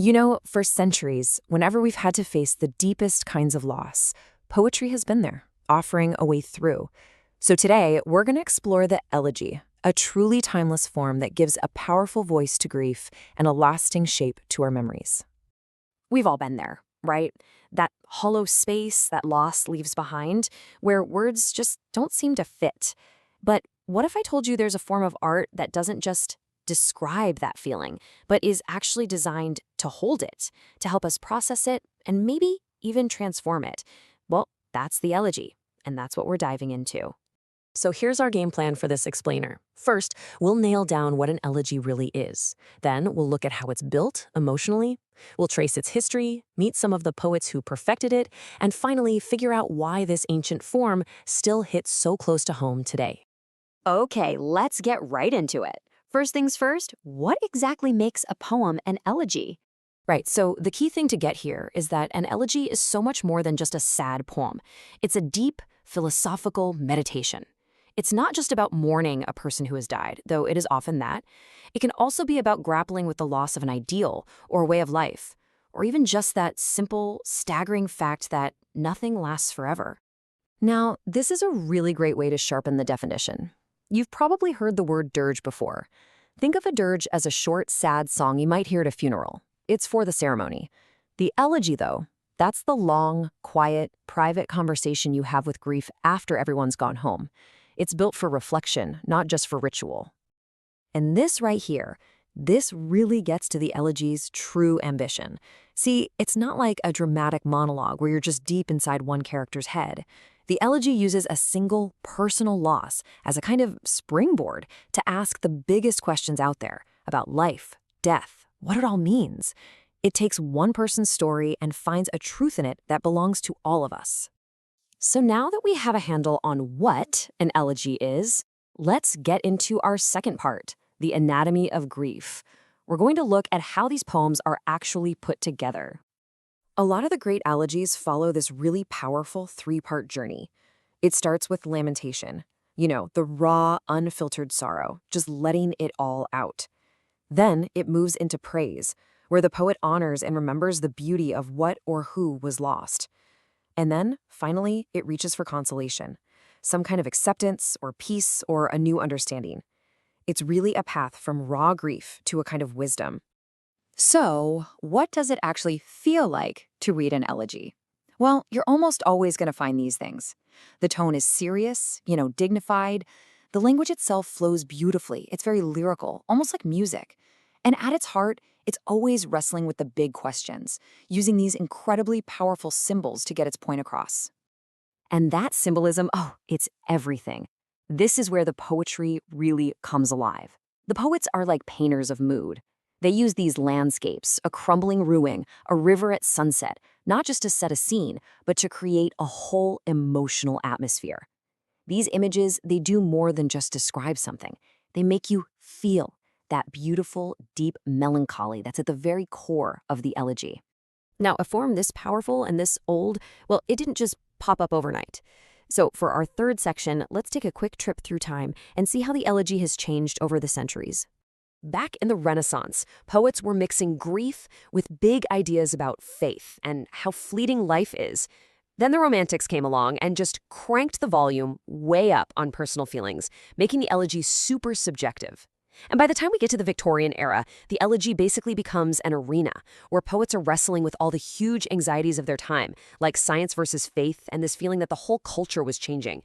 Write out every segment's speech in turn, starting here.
You know, for centuries, whenever we've had to face the deepest kinds of loss, poetry has been there, offering a way through. So today, we're going to explore the elegy, a truly timeless form that gives a powerful voice to grief and a lasting shape to our memories. We've all been there, right? That hollow space that loss leaves behind, where words just don't seem to fit. But what if I told you there's a form of art that doesn't just describe that feeling, but is actually designed to hold it, to help us process it, and maybe even transform it? Well, that's the elegy, and that's what we're diving into. So here's our game plan for this explainer. First, we'll nail down what an elegy really is. Then we'll look at how it's built emotionally. We'll trace its history, meet some of the poets who perfected it, and finally figure out why this ancient form still hits so close to home today. Okay, let's get right into it. First things first, what exactly makes a poem an elegy? Right, so the key thing to get here is that an elegy is so much more than just a sad poem. It's a deep, philosophical meditation. It's not just about mourning a person who has died, though it is often that. It can also be about grappling with the loss of an ideal or a way of life, or even just that simple, staggering fact that nothing lasts forever. Now, this is a really great way to sharpen the definition. You've probably heard the word dirge before. Think of a dirge as a short, sad song you might hear at a funeral. It's for the ceremony. The elegy, though, that's the long, quiet, private conversation you have with grief after everyone's gone home. It's built for reflection, not just for ritual. And this right here, this really gets to the elegy's true ambition. See, it's not like a dramatic monologue where you're just deep inside one character's head. The elegy uses a single personal loss as a kind of springboard to ask the biggest questions out there about life, death, what it all means. It takes one person's story and finds a truth in it that belongs to all of us. So now that we have a handle on what an elegy is, let's get into our second part, the anatomy of grief. We're going to look at how these poems are actually put together. A lot of the great elegies follow this really powerful three-part journey. It starts with lamentation, the raw, unfiltered sorrow, just letting it all out. Then it moves into praise, where the poet honors and remembers the beauty of what or who was lost. And then, finally, it reaches for consolation, some kind of acceptance or peace or a new understanding. It's really a path from raw grief to a kind of wisdom. So, what does it actually feel like to read an elegy? Well, you're almost always going to find these things. The tone is serious, dignified. The language itself flows beautifully. It's very lyrical, almost like music. And at its heart, it's always wrestling with the big questions, using these incredibly powerful symbols to get its point across. And that symbolism, it's everything. This is where the poetry really comes alive. The poets are like painters of mood. They use these landscapes, a crumbling ruin, a river at sunset, not just to set a scene, but to create a whole emotional atmosphere. These images, they do more than just describe something. They make you feel that beautiful, deep melancholy that's at the very core of the elegy. Now, a form this powerful and this old, well, it didn't just pop up overnight. So for our third section, let's take a quick trip through time and see how the elegy has changed over the centuries. Back in the Renaissance, poets were mixing grief with big ideas about faith and how fleeting life is. Then the Romantics came along and just cranked the volume way up on personal feelings, making the elegy super subjective. And by the time we get to the Victorian era, the elegy basically becomes an arena where poets are wrestling with all the huge anxieties of their time, like science versus faith and this feeling that the whole culture was changing.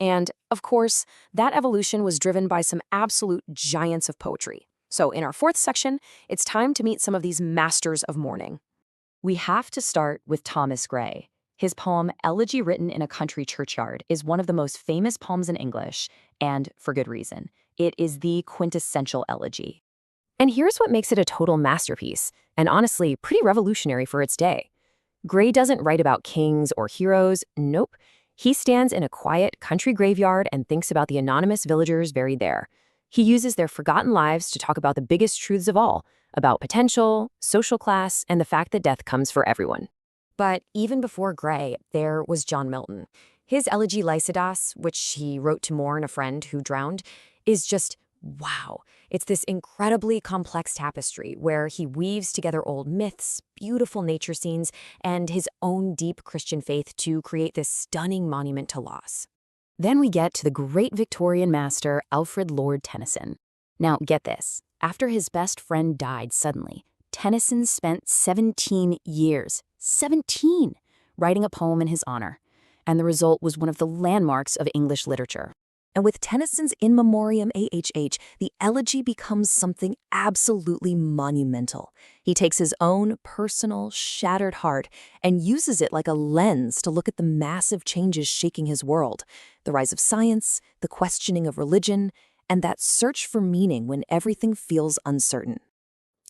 And, of course, that evolution was driven by some absolute giants of poetry. So in our fourth section, it's time to meet some of these masters of mourning. We have to start with Thomas Gray. His poem, Elegy Written in a Country Churchyard, is one of the most famous poems in English, and for good reason. It is the quintessential elegy. And here's what makes it a total masterpiece, and honestly, pretty revolutionary for its day. Gray doesn't write about kings or heroes, nope. He stands in a quiet country graveyard and thinks about the anonymous villagers buried there. He uses their forgotten lives to talk about the biggest truths of all, about potential, social class, and the fact that death comes for everyone. But even before Gray, there was John Milton. His elegy Lycidas, which he wrote to mourn a friend who drowned, is just Wow. It's this incredibly complex tapestry where he weaves together old myths, beautiful nature scenes, and his own deep Christian faith to create this stunning monument to loss. Then we get to the great Victorian master, Alfred Lord Tennyson. Now, get this. After his best friend died suddenly, Tennyson spent 17 years, 17, writing a poem in his honor. And the result was one of the landmarks of English literature. And with Tennyson's In Memoriam A.H.H., the elegy becomes something absolutely monumental. He takes his own personal, shattered heart and uses it like a lens to look at the massive changes shaking his world, the rise of science, the questioning of religion, and that search for meaning when everything feels uncertain.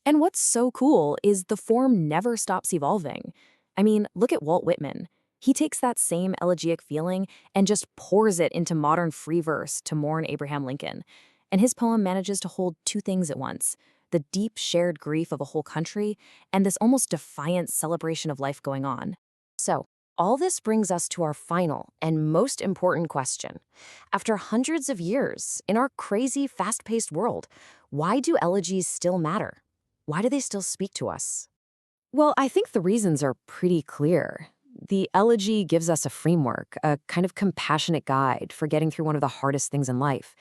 And what's so cool is the form never stops evolving. I mean, look at Walt Whitman. He takes that same elegiac feeling and just pours it into modern free verse to mourn Abraham Lincoln. And his poem manages to hold two things at once: the deep shared grief of a whole country and this almost defiant celebration of life going on. So, all this brings us to our final and most important question. After hundreds of years, in our crazy, fast-paced world, why do elegies still matter? Why do they still speak to us? Well, I think the reasons are pretty clear. The elegy gives us a framework, a kind of compassionate guide for getting through one of the hardest things in life.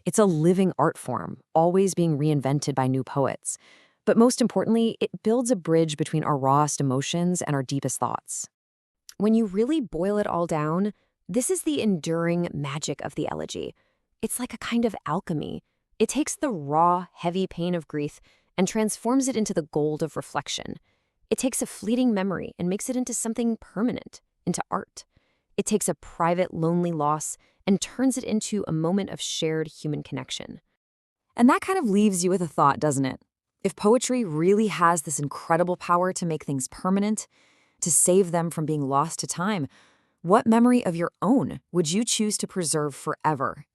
It's a living art form, always being reinvented by new poets. But most importantly, it builds a bridge between our rawest emotions and our deepest thoughts. When you really boil it all down, this is the enduring magic of the elegy. It's like a kind of alchemy. It takes the raw, heavy pain of grief and transforms it into the gold of reflection. It takes a fleeting memory and makes it into something permanent, into art. It takes a private, lonely loss and turns it into a moment of shared human connection. And that kind of leaves you with a thought, doesn't it? If poetry really has this incredible power to make things permanent, to save them from being lost to time, what memory of your own would you choose to preserve forever?